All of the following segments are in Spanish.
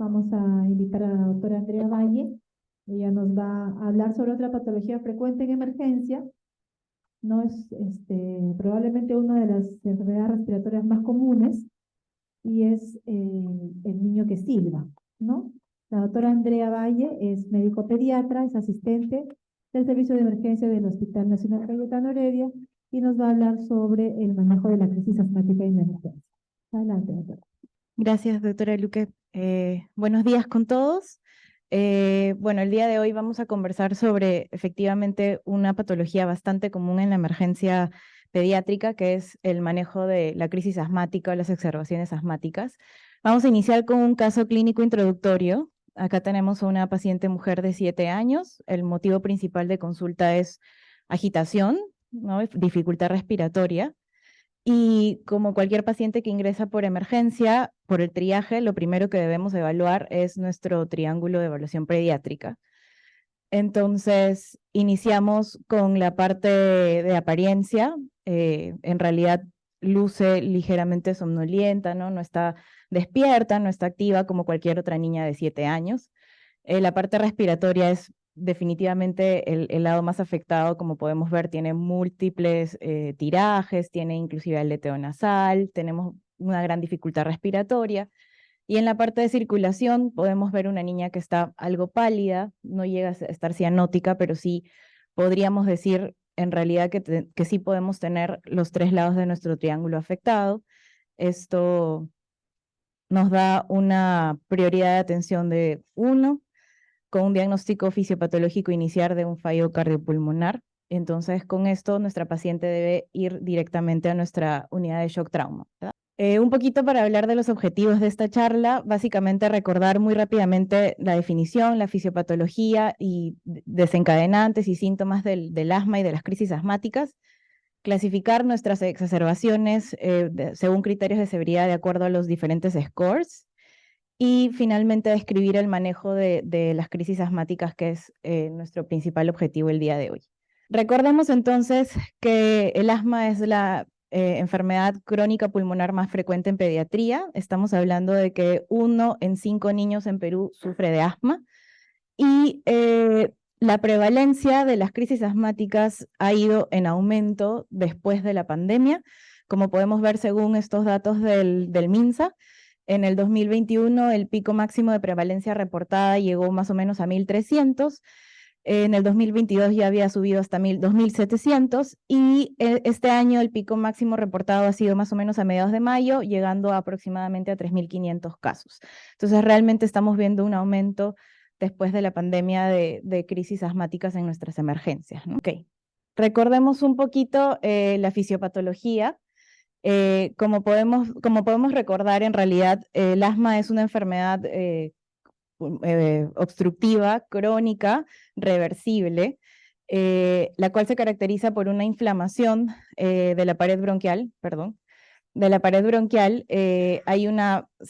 Vamos a invitar a la doctora Andrea Valle. Ella nos va a hablar sobre otra patología frecuente en emergencia. No es probablemente una de las enfermedades respiratorias más comunes y es el niño que silba, ¿no? La doctora Andrea Valle es médico pediatra, es asistente del Servicio de Emergencia del Hospital Nacional Cayetano Heredia y nos va a hablar sobre el manejo de la crisis asmática en emergencia. Adelante, doctora. Gracias, doctora Luque. Buenos días con todos. Bueno, el día de hoy vamos a conversar sobre efectivamente una patología bastante común en la emergencia pediátrica, que es el manejo de la crisis asmática o las exacerbaciones asmáticas. Vamos a iniciar con un caso clínico introductorio. Acá tenemos a una paciente mujer de 7 años. El motivo principal de consulta es agitación, ¿no? Dificultad respiratoria. Y como cualquier paciente que ingresa por emergencia, por el triaje, lo primero que debemos evaluar es nuestro triángulo de evaluación pediátrica. Entonces, iniciamos con la parte de apariencia. En realidad, luce ligeramente somnolienta, ¿no? No está despierta, no está activa como cualquier otra niña de 7 años. La parte respiratoria es definitivamente el lado más afectado. Como podemos ver, tiene múltiples tirajes, tiene inclusive aleteo nasal, tenemos una gran dificultad respiratoria. Y en la parte de circulación podemos ver una niña que está algo pálida, no llega a estar cianótica, pero sí podríamos decir en realidad que sí podemos tener los 3 lados de nuestro triángulo afectado. Esto nos da una prioridad de atención de 1, con un diagnóstico fisiopatológico inicial de un fallo cardiopulmonar. Entonces, con esto, nuestra paciente debe ir directamente a nuestra unidad de shock trauma, ¿verdad? Un poquito para hablar de los objetivos de esta charla, básicamente recordar muy rápidamente la definición, la fisiopatología y desencadenantes y síntomas del asma y de las crisis asmáticas, clasificar nuestras exacerbaciones según criterios de severidad de acuerdo a los diferentes scores, y finalmente describir el manejo de las crisis asmáticas, que es nuestro principal objetivo el día de hoy. Recordemos entonces que el asma es la enfermedad crónica pulmonar más frecuente en pediatría. Estamos hablando de que 1 en 5 niños en Perú sufre de asma, y la prevalencia de las crisis asmáticas ha ido en aumento después de la pandemia, como podemos ver según estos datos del MINSA. En el 2021 el pico máximo de prevalencia reportada llegó más o menos a 1.300, en el 2022 ya había subido hasta 2.700, y este año el pico máximo reportado ha sido más o menos a mediados de mayo, llegando a aproximadamente a 3.500 casos. Entonces realmente estamos viendo un aumento después de la pandemia de crisis asmáticas en nuestras emergencias, ¿no? Okay. Recordemos un poquito la fisiopatología. Como podemos recordar, en realidad el asma es una enfermedad obstructiva, crónica, reversible, la cual se caracteriza por una inflamación de la pared bronquial, se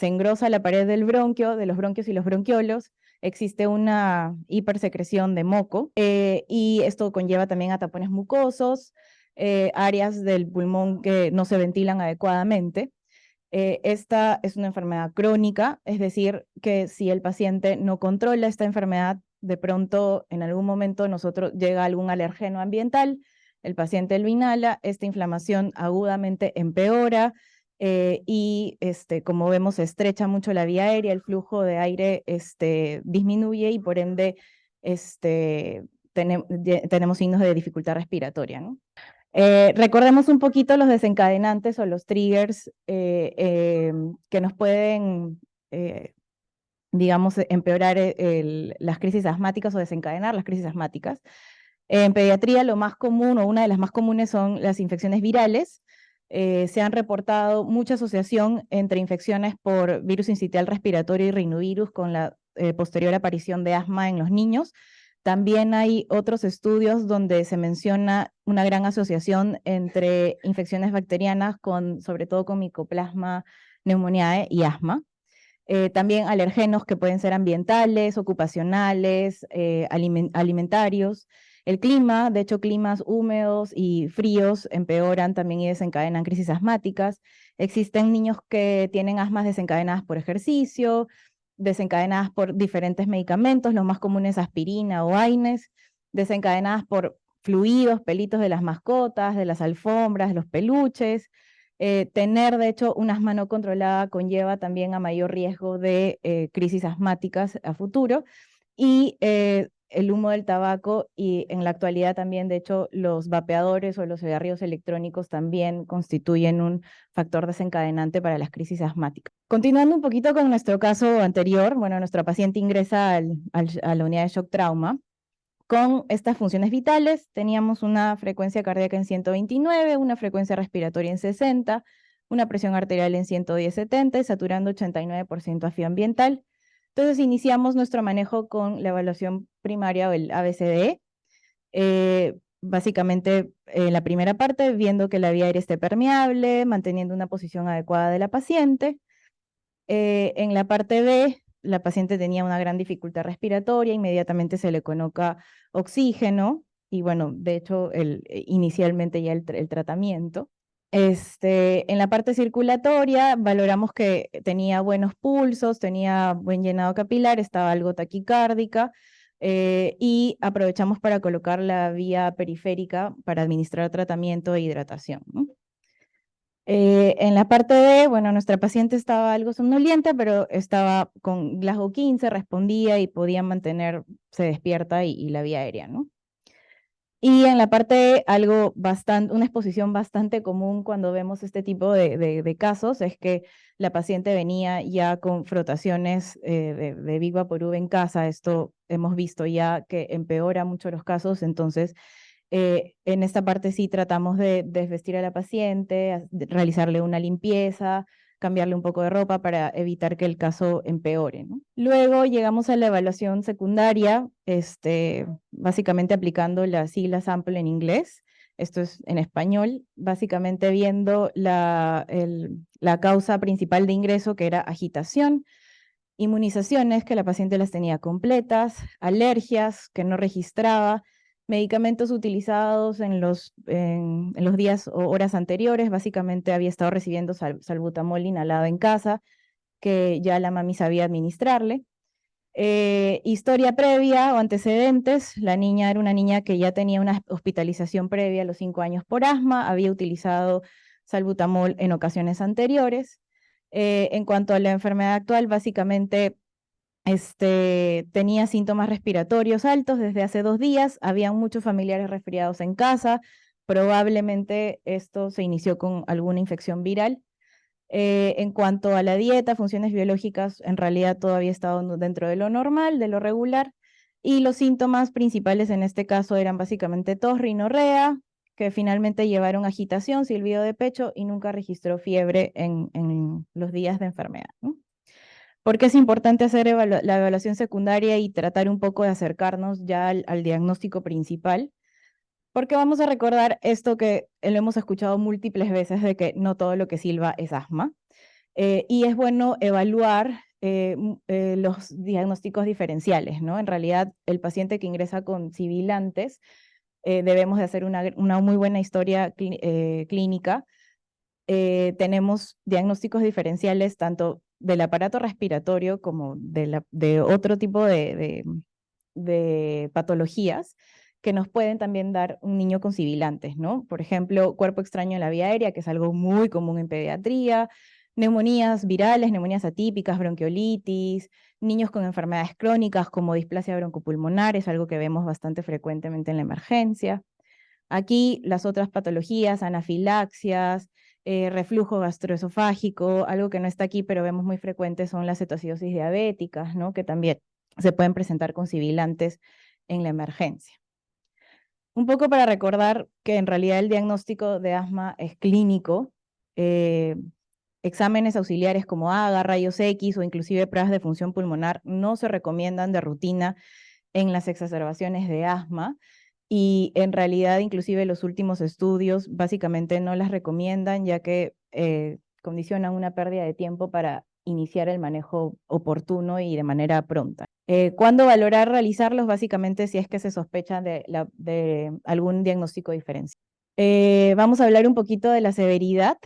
engrosa la pared del bronquio, de los bronquios y los bronquiolos, existe una hipersecreción de moco, y esto conlleva también a tapones mucosos, áreas del pulmón que no se ventilan adecuadamente. Esta es una enfermedad crónica, es decir, que si el paciente no controla esta enfermedad, de pronto en algún momento llega algún alergeno ambiental, el paciente lo inhala, esta inflamación agudamente empeora, y como vemos se estrecha mucho la vía aérea, el flujo de aire disminuye, y por ende tenemos signos de dificultad respiratoria, ¿no? Recordemos un poquito los desencadenantes o los triggers que nos pueden, digamos, empeorar las crisis asmáticas o desencadenar las crisis asmáticas. En pediatría lo más común, o una de las más comunes, son las infecciones virales. Se han reportado mucha asociación entre infecciones por virus sincitial respiratorio y rinovirus con la posterior aparición de asma en los niños. También hay otros estudios donde se menciona una gran asociación entre infecciones bacterianas, sobre todo con Mycoplasma pneumoniae y asma. También alergenos que pueden ser ambientales, ocupacionales, alimentarios. El clima, de hecho, climas húmedos y fríos empeoran también y desencadenan crisis asmáticas. Existen niños que tienen asmas desencadenadas por ejercicio, desencadenadas por diferentes medicamentos, los más comunes aspirina o AINES, desencadenadas por fluidos, pelitos de las mascotas, de las alfombras, de los peluches. Tener, de hecho, un asma no controlada conlleva también a mayor riesgo de crisis asmáticas a futuro. Y el humo del tabaco y en la actualidad también, de hecho, los vapeadores o los cigarrillos electrónicos también constituyen un factor desencadenante para las crisis asmáticas. Continuando un poquito con nuestro caso anterior, bueno, nuestra paciente ingresa a la unidad de shock trauma con estas funciones vitales. Teníamos una frecuencia cardíaca en 129, una frecuencia respiratoria en 60, una presión arterial en 110/70 y saturando 89% ácido ambiental. Entonces iniciamos nuestro manejo con la evaluación primaria o el ABCDE. Básicamente en la primera parte viendo que la vía aérea esté permeable, manteniendo una posición adecuada de la paciente. En la parte B, la paciente tenía una gran dificultad respiratoria, inmediatamente se le coloca oxígeno y bueno, de hecho inicialmente ya el tratamiento. En la parte circulatoria valoramos que tenía buenos pulsos, tenía buen llenado capilar, estaba algo taquicárdica y aprovechamos para colocar la vía periférica para administrar tratamiento e hidratación, ¿no? En la parte D, bueno, nuestra paciente estaba algo somnolienta, pero estaba con Glasgow 15, respondía y podía mantenerse despierta y la vía aérea, ¿no? Y en la parte E, una exposición bastante común cuando vemos este tipo de casos es que la paciente venía ya con frotaciones de Big Vaporub en casa. Esto hemos visto ya que empeora mucho los casos, entonces en esta parte sí tratamos de desvestir a la paciente, realizarle una limpieza, cambiarle un poco de ropa para evitar que el caso empeore, ¿no? Luego llegamos a la evaluación secundaria, básicamente aplicando las siglas SAMPLE en inglés, esto es en español, básicamente viendo la causa principal de ingreso, que era agitación, inmunizaciones que la paciente las tenía completas, alergias que no registraba, medicamentos utilizados en los días o horas anteriores. Básicamente había estado recibiendo salbutamol inhalado en casa, que ya la mami sabía administrarle. Historia previa o antecedentes, la niña era una niña que ya tenía una hospitalización previa a los 5 años por asma, había utilizado salbutamol en ocasiones anteriores. En cuanto a la enfermedad actual, básicamente tenía síntomas respiratorios altos desde hace 2 días, había muchos familiares resfriados en casa, probablemente esto se inició con alguna infección viral. En cuanto a la dieta, funciones biológicas, en realidad todavía estaban dentro de lo normal, de lo regular, y los síntomas principales en este caso eran básicamente tos, rinorrea, que finalmente llevaron agitación, silbido de pecho y nunca registró fiebre en los días de enfermedad, ¿no? ¿Por qué es importante hacer la evaluación secundaria y tratar un poco de acercarnos ya al diagnóstico principal? Porque vamos a recordar esto que lo hemos escuchado múltiples veces, de que no todo lo que silba es asma. Y es bueno evaluar los diagnósticos diferenciales, ¿no? En realidad, el paciente que ingresa con sibilantes, debemos de hacer una muy buena historia clínica. Tenemos diagnósticos diferenciales tanto del aparato respiratorio como de otro tipo de patologías que nos pueden también dar un niño con sibilantes, ¿no? Por ejemplo, cuerpo extraño en la vía aérea, que es algo muy común en pediatría, neumonías virales, neumonías atípicas, bronquiolitis, niños con enfermedades crónicas como displasia broncopulmonar, es algo que vemos bastante frecuentemente en la emergencia. Aquí las otras patologías, anafilaxias, reflujo gastroesofágico, algo que no está aquí pero vemos muy frecuente son las cetoacidosis diabéticas, ¿no? Que también se pueden presentar con sibilantes en la emergencia. Un poco para recordar que en realidad el diagnóstico de asma es clínico. Exámenes auxiliares como AGA, rayos X o inclusive pruebas de función pulmonar no se recomiendan de rutina en las exacerbaciones de asma. Y en realidad, inclusive los últimos estudios básicamente no las recomiendan, ya que condicionan una pérdida de tiempo para iniciar el manejo oportuno y de manera pronta. ¿Cuándo valorar realizarlos? Básicamente si es que se sospecha de algún diagnóstico diferencial. Vamos a hablar un poquito de la severidad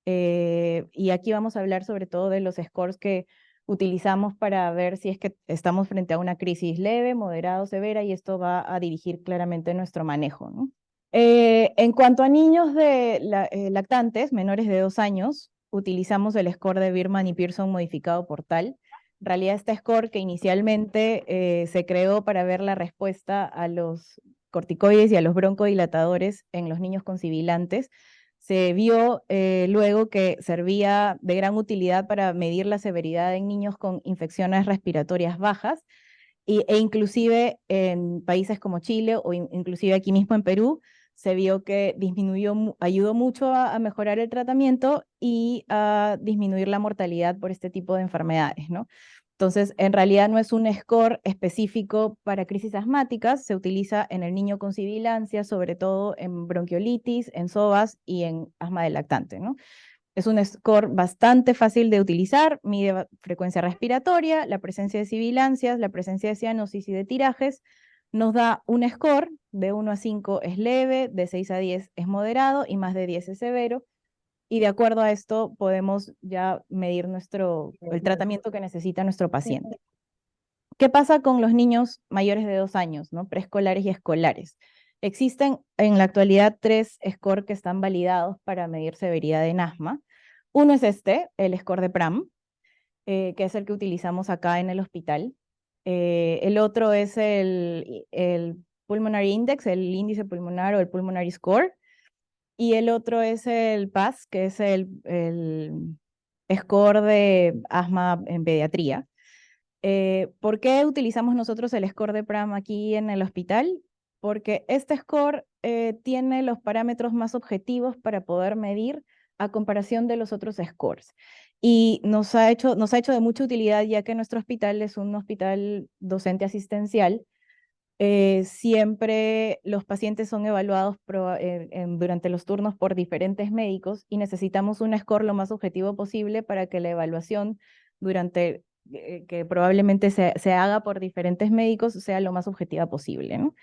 y aquí vamos a hablar sobre todo de los scores que utilizamos para ver si es que estamos frente a una crisis leve, moderada o severa, y esto va a dirigir claramente nuestro manejo, ¿no? En cuanto a niños lactantes menores de 2 años, utilizamos el score de Birman y Pearson modificado por TAL. En realidad, este score que inicialmente se creó para ver la respuesta a los corticoides y a los broncodilatadores en los niños con sibilantes, se vio luego que servía de gran utilidad para medir la severidad en niños con infecciones respiratorias bajas, e inclusive en países como Chile o inclusive aquí mismo en Perú, se vio que ayudó mucho a mejorar el tratamiento y a disminuir la mortalidad por este tipo de enfermedades, ¿no? Entonces, en realidad no es un score específico para crisis asmáticas, se utiliza en el niño con sibilancia, sobre todo en bronquiolitis, en SOAS y en asma del lactante, ¿no? Es un score bastante fácil de utilizar, mide frecuencia respiratoria, la presencia de sibilancias, la presencia de cianosis y de tirajes. Nos da un score de 1 a 5 es leve, de 6 a 10 es moderado y más de 10 es severo. Y de acuerdo a esto podemos ya medir el tratamiento que necesita nuestro paciente. ¿Qué pasa con los niños mayores de 2 años, ¿no? Preescolares y escolares? Existen en la actualidad 3 scores que están validados para medir severidad en asma. Uno es el score de PRAM, que es el que utilizamos acá en el hospital. El otro es el Pulmonary Index, el índice pulmonar o el Pulmonary Score. Y el otro es el PAS, que es el score de asma en pediatría. ¿Por qué utilizamos nosotros el score de PRAM aquí en el hospital? Porque este score tiene los parámetros más objetivos para poder medir a comparación de los otros scores. Y nos ha hecho de mucha utilidad, ya que nuestro hospital es un hospital docente asistencial. Siempre los pacientes son evaluados durante los turnos por diferentes médicos y necesitamos un score lo más objetivo posible para que la evaluación que probablemente se haga por diferentes médicos sea lo más objetiva posible, ¿no?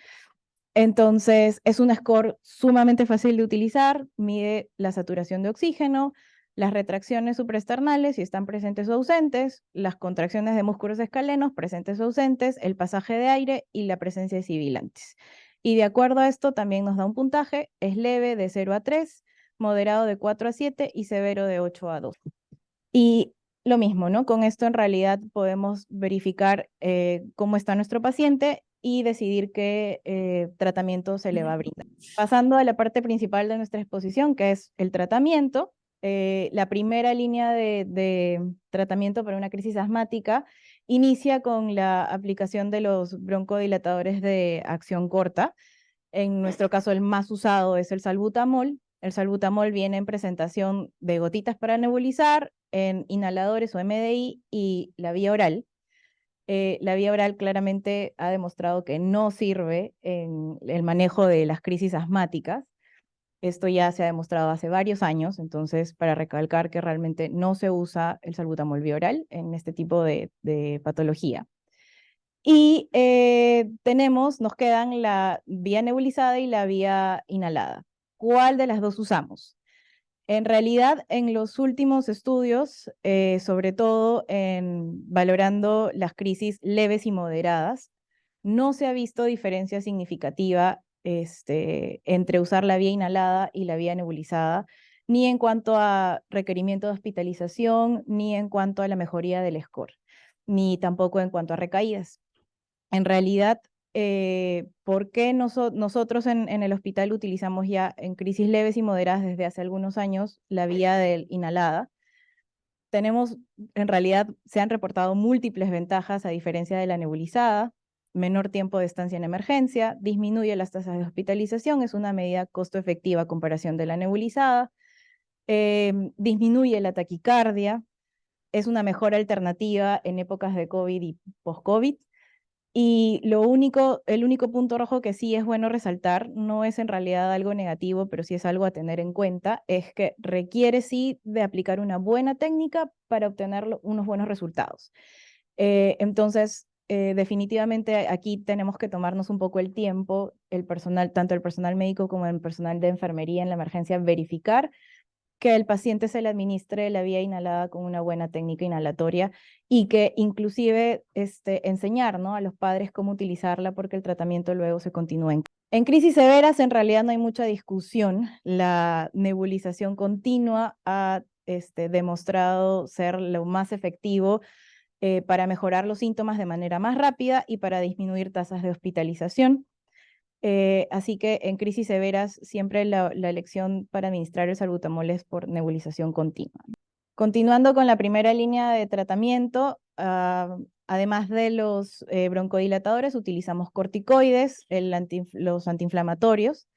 Entonces, es un score sumamente fácil de utilizar, mide la saturación de oxígeno, las retracciones supraesternales, si están presentes o ausentes, las contracciones de músculos escalenos, presentes o ausentes, el pasaje de aire y la presencia de sibilantes. Y de acuerdo a esto, también nos da un puntaje, es leve de 0 a 3, moderado de 4 a 7 y severo de 8 a 2. Y lo mismo, ¿no? Con esto en realidad podemos verificar cómo está nuestro paciente y decidir qué tratamiento se le va a brindar. Pasando a la parte principal de nuestra exposición, que es el tratamiento, la primera línea de tratamiento para una crisis asmática inicia con la aplicación de los broncodilatadores de acción corta. En nuestro caso, el más usado es el salbutamol. El salbutamol viene en presentación de gotitas para nebulizar, en inhaladores o MDI y la vía oral. La vía oral claramente ha demostrado que no sirve en el manejo de las crisis asmáticas. Esto ya se ha demostrado hace varios años, entonces para recalcar que realmente no se usa el salbutamol vía oral en este tipo de patología. Y nos quedan la vía nebulizada y la vía inhalada. ¿Cuál de las dos usamos? En realidad, en los últimos estudios, sobre todo valorando las crisis leves y moderadas, no se ha visto diferencia significativa entre usar la vía inhalada y la vía nebulizada, ni en cuanto a requerimiento de hospitalización, ni en cuanto a la mejoría del score, ni tampoco en cuanto a recaídas. En realidad, ¿por qué nosotros en el hospital utilizamos ya en crisis leves y moderadas desde hace algunos años la vía del inhalada? En realidad, se han reportado múltiples ventajas a diferencia de la nebulizada: menor tiempo de estancia en emergencia, disminuye las tasas de hospitalización, es una medida costo efectiva a comparación de la nebulizada, disminuye la taquicardia, es una mejor alternativa en épocas de COVID y post-COVID. Y el único punto rojo que sí es bueno resaltar, no es en realidad algo negativo, pero sí es algo a tener en cuenta, es que requiere sí de aplicar una buena técnica para obtener unos buenos resultados. Entonces, definitivamente aquí tenemos que tomarnos un poco el tiempo, tanto el personal médico como el personal de enfermería en la emergencia, verificar que el paciente se le administre la vía inhalada con una buena técnica inhalatoria y que inclusive enseñar, ¿no?, a los padres cómo utilizarla porque el tratamiento luego se continúa. En crisis severas en realidad no hay mucha discusión. La nebulización continua ha demostrado ser lo más efectivo para mejorar los síntomas de manera más rápida y para disminuir tasas de hospitalización. Así que en crisis severas siempre la elección para administrar el salbutamol es por nebulización continua. Continuando con la primera línea de tratamiento, además de los broncodilatadores, utilizamos corticoides, los antiinflamatorios.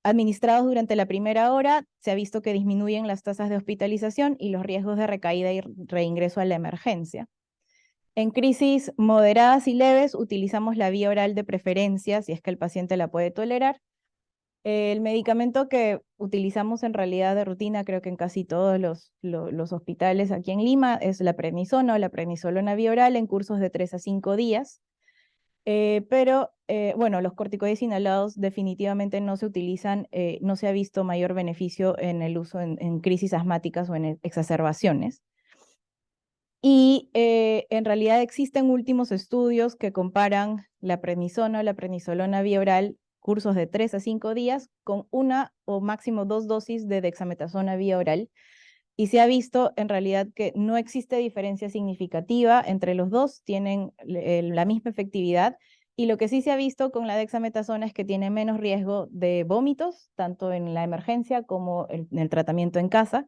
Administrados durante la primera hora, se ha visto que disminuyen las tasas de hospitalización y los riesgos de recaída y reingreso a la emergencia. En crisis moderadas y leves, utilizamos la vía oral de preferencia, si es que el paciente la puede tolerar. El medicamento que utilizamos en realidad de rutina, creo que en casi todos los hospitales aquí en Lima, es la prednisona o la prednisolona vía oral en cursos de 3 a 5 días. Bueno, los corticoides inhalados definitivamente no se utilizan, no se ha visto mayor beneficio en el uso en crisis asmáticas o en exacerbaciones. Y en realidad existen últimos estudios que comparan la prednisona o la prednisolona vía oral, cursos de 3 a 5 días, con 1 o máximo 2 dosis de dexametasona vía oral. Y se ha visto en realidad que no existe diferencia significativa entre los dos, tienen la misma efectividad. Y lo que sí se ha visto con la dexametasona es que tiene menos riesgo de vómitos, tanto en la emergencia como en el tratamiento en casa.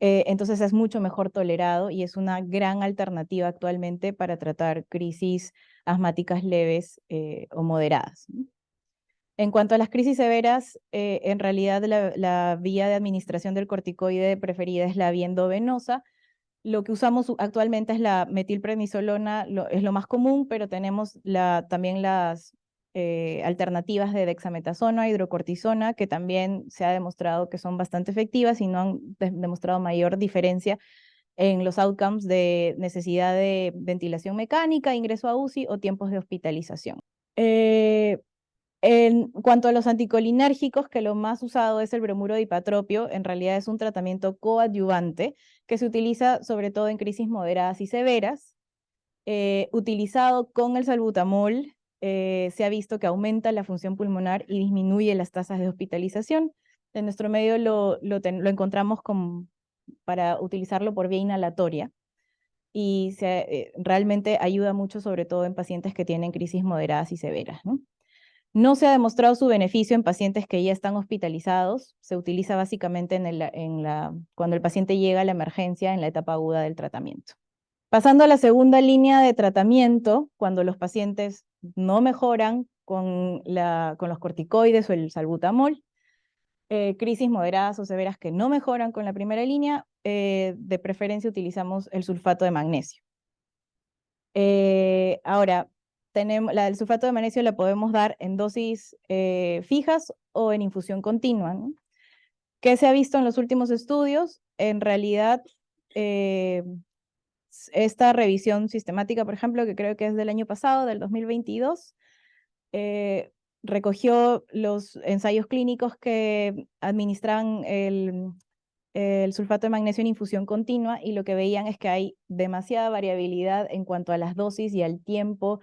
Entonces es mucho mejor tolerado y es una gran alternativa actualmente para tratar crisis asmáticas leves o moderadas. En cuanto a las crisis severas, en realidad la vía de administración del corticoide preferida es la vía endovenosa. Lo que usamos actualmente es la metilprednisolona, es lo más común, pero tenemos también las alternativas de dexametasona, hidrocortisona, que también se ha demostrado que son bastante efectivas y no han demostrado mayor diferencia en los outcomes de necesidad de ventilación mecánica, ingreso a UCI o tiempos de hospitalización. En cuanto a los anticolinérgicos, que lo más usado es el bromuro de ipatropio, en realidad es un tratamiento coadyuvante que se utiliza sobre todo en crisis moderadas y severas. Utilizado con el salbutamol, se ha visto que aumenta la función pulmonar y disminuye las tasas de hospitalización. En nuestro medio lo encontramos para utilizarlo por vía inhalatoria y realmente ayuda mucho, sobre todo en pacientes que tienen crisis moderadas y severas, ¿no? No se ha demostrado su beneficio en pacientes que ya están hospitalizados. Se utiliza básicamente cuando el paciente llega a la emergencia en la etapa aguda del tratamiento. Pasando a la segunda línea de tratamiento, cuando los pacientes no mejoran con los corticoides o el salbutamol, crisis moderadas o severas que no mejoran con la primera línea, de preferencia utilizamos el sulfato de magnesio. Ahora, el sulfato de magnesio la podemos dar en dosis fijas o en infusión continua, ¿no? ¿Qué se ha visto en los últimos estudios? En realidad, esta revisión sistemática, por ejemplo, que creo que es del año pasado, del 2022, recogió los ensayos clínicos que administraban el sulfato de magnesio en infusión continua y lo que veían es que hay demasiada variabilidad en cuanto a las dosis y al tiempo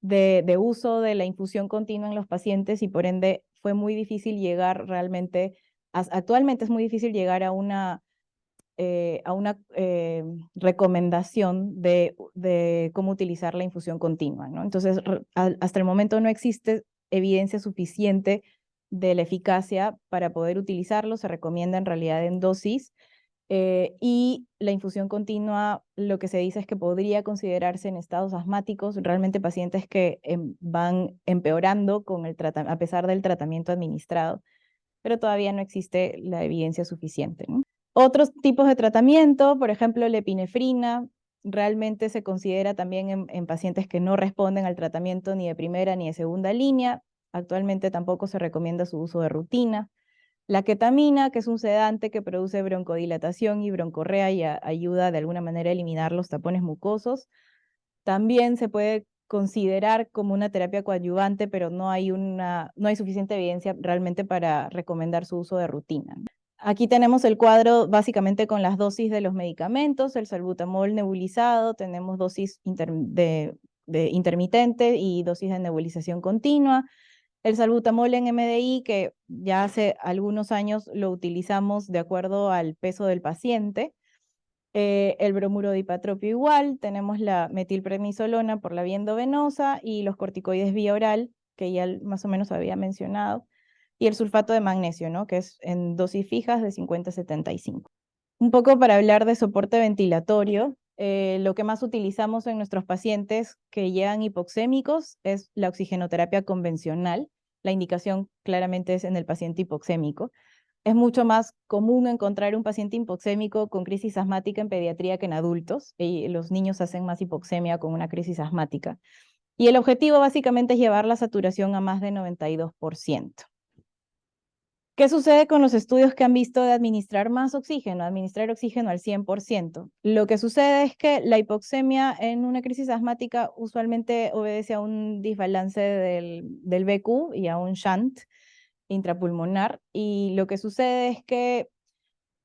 de uso de la infusión continua en los pacientes y por ende fue muy difícil llegar realmente, actualmente es muy difícil llegar a una recomendación de cómo utilizar la infusión continua, ¿no? Entonces, hasta el momento no existe evidencia suficiente de la eficacia para poder utilizarlo, se recomienda en realidad en dosis, y la infusión continua, lo que se dice es que podría considerarse en estados asmáticos, realmente pacientes que van empeorando a pesar del tratamiento administrado, pero todavía no existe la evidencia suficiente, ¿no? Otros tipos de tratamiento, por ejemplo, la epinefrina, realmente se considera también en pacientes que no responden al tratamiento ni de primera ni de segunda línea. Actualmente tampoco se recomienda su uso de rutina. La ketamina, que es un sedante que produce broncodilatación y broncorrea y ayuda de alguna manera a eliminar los tapones mucosos, también se puede considerar como una terapia coadyuvante, pero no hay suficiente evidencia realmente para recomendar su uso de rutina. Aquí tenemos el cuadro básicamente con las dosis de los medicamentos, el salbutamol nebulizado, tenemos dosis de intermitente y dosis de nebulización continua. El salbutamol en MDI, que ya hace algunos años lo utilizamos de acuerdo al peso del paciente. El bromuro de hipatropio igual, tenemos la metilprednisolona por la vía endovenosa y los corticoides vía oral, que ya más o menos había mencionado, y el sulfato de magnesio, ¿no? Que es en dosis fijas de 50 a 75. Un poco para hablar de soporte ventilatorio, lo que más utilizamos en nuestros pacientes que llegan hipoxémicos es la oxigenoterapia convencional. La indicación claramente es en el paciente hipoxémico. Es mucho más común encontrar un paciente hipoxémico con crisis asmática en pediatría que en adultos. Y los niños hacen más hipoxemia con una crisis asmática. Y el objetivo básicamente es llevar la saturación a más de 92%. ¿Qué sucede con los estudios que han visto de administrar más oxígeno, administrar oxígeno al 100%? Lo que sucede es que la hipoxemia en una crisis asmática usualmente obedece a un desbalance del BQ y a un shunt intrapulmonar, y lo que sucede es que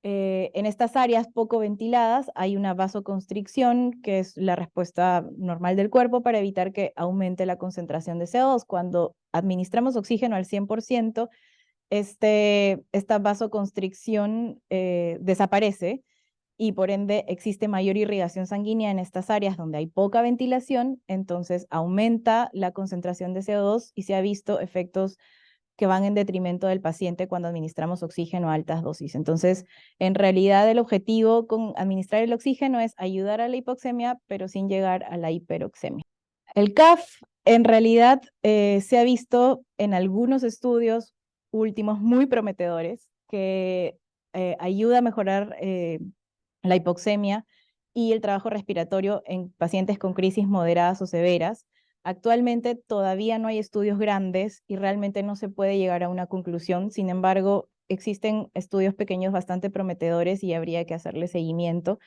en estas áreas poco ventiladas hay una vasoconstricción, que es la respuesta normal del cuerpo para evitar que aumente la concentración de CO2. Cuando administramos oxígeno al 100%, esta vasoconstricción desaparece y por ende existe mayor irrigación sanguínea en estas áreas donde hay poca ventilación, entonces aumenta la concentración de CO2 y se ha visto efectos que van en detrimento del paciente cuando administramos oxígeno a altas dosis. Entonces, en realidad el objetivo con administrar el oxígeno es ayudar a la hipoxemia, pero sin llegar a la hiperoxemia. El CAF en realidad se ha visto en algunos estudios últimos muy prometedores que ayuda a mejorar la hipoxemia y el trabajo respiratorio en pacientes con crisis moderadas o severas. Actualmente todavía no hay estudios grandes y realmente no se puede llegar a una conclusión. Sin embargo, existen estudios pequeños bastante prometedores y habría que hacerle seguimiento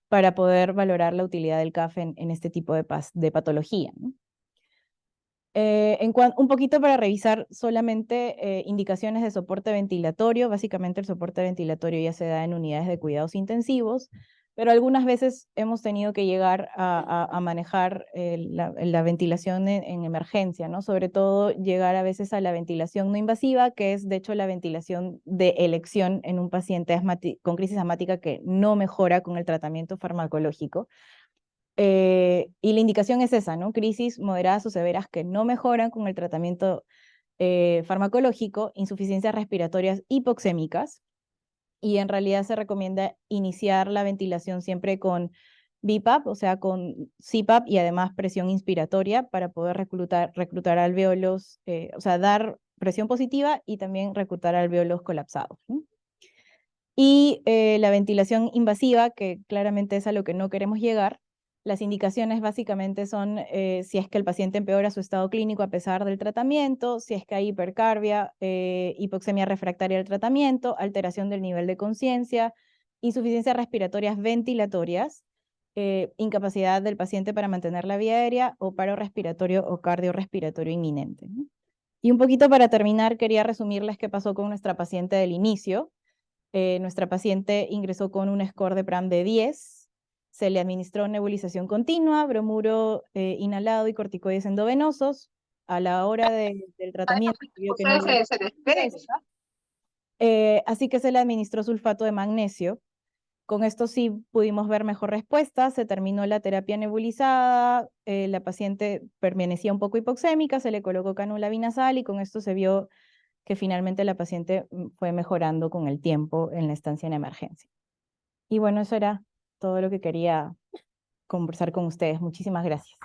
para poder valorar la utilidad del CAF en este tipo de patología, ¿no? Un poquito para revisar solamente indicaciones de soporte ventilatorio. Básicamente el soporte ventilatorio ya se da en unidades de cuidados intensivos, pero algunas veces hemos tenido que llegar a manejar la ventilación en emergencia, ¿no? Sobre todo llegar a veces a la ventilación no invasiva, que es de hecho la ventilación de elección en un paciente con crisis asmática que no mejora con el tratamiento farmacológico. Y la indicación es esa, ¿no? Crisis moderadas o severas que no mejoran con el tratamiento farmacológico, insuficiencias respiratorias hipoxémicas, y en realidad se recomienda iniciar la ventilación siempre con BiPAP, o sea, con CPAP y además presión inspiratoria para poder reclutar alvéolos, o sea, dar presión positiva y también reclutar alvéolos colapsados, ¿no? Y la ventilación invasiva, que claramente es a lo que no queremos llegar. Las indicaciones básicamente son si es que el paciente empeora su estado clínico a pesar del tratamiento, si es que hay hipercarbia, hipoxemia refractaria al tratamiento, alteración del nivel de conciencia, insuficiencias respiratorias ventilatorias, incapacidad del paciente para mantener la vía aérea o paro respiratorio o cardiorrespiratorio inminente, ¿no? Y un poquito para terminar, quería resumirles qué pasó con nuestra paciente del inicio. Nuestra paciente ingresó con un score de PRAM de 10, se le administró nebulización continua, bromuro inhalado y corticoides endovenosos. A la hora del tratamiento vio que no había respuesta, así que se le administró sulfato de magnesio. Con esto sí pudimos ver mejor respuesta, se terminó la terapia nebulizada, la paciente permanecía un poco hipoxémica, se le colocó cánula binasal y con esto se vio que finalmente la paciente fue mejorando con el tiempo en la estancia en emergencia. Y bueno, eso era todo lo que quería conversar con ustedes. Muchísimas gracias.